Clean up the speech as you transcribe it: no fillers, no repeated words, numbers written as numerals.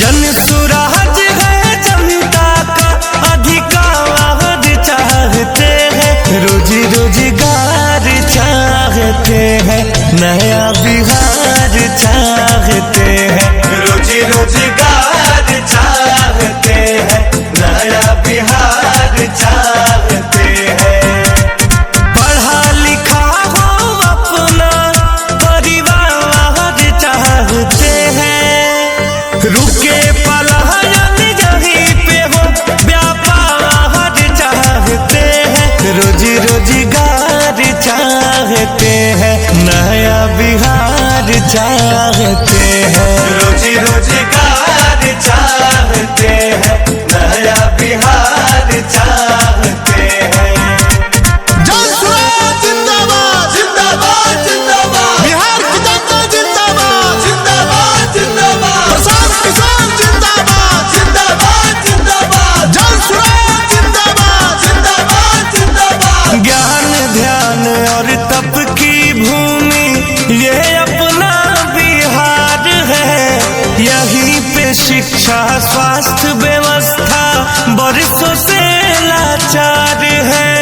जन सुराज है जनता का अधिकार चाहते हैं, रोजी रोजगार चाहते हैं, नया बिहार चाहते हैं, रोजी रोजगार चाहते हैं, नया बिहार चाहते हैं। पढ़ा लिखा हो अपना परिवार चाहते हैं, रुके पलायन यहीं पे हो व्यापार चाहते हैं, रोजी रोजगार चाहते हैं, नया बिहार चाहते हैं, रोजी रोजगार चाहते हैं, नया बिहार चाहते हैं। जन सुराज जिंदाबाद जिंदाबाद जिंदाबाद, बिहार की जनता जिंदाबाद जिंदाबाद जिंदाबाद, किसान जिंदाबाद जिंदाबाद जिंदाबाद, जन सुराज जिंदाबाद जिंदाबाद जिंदाबाद। ज्ञान ध्यान और तप की भूमि ये अपना बिहार है, यहीं पे शिक्षा स्वास्थ्य व्यवस्था बरसों से लाचार है।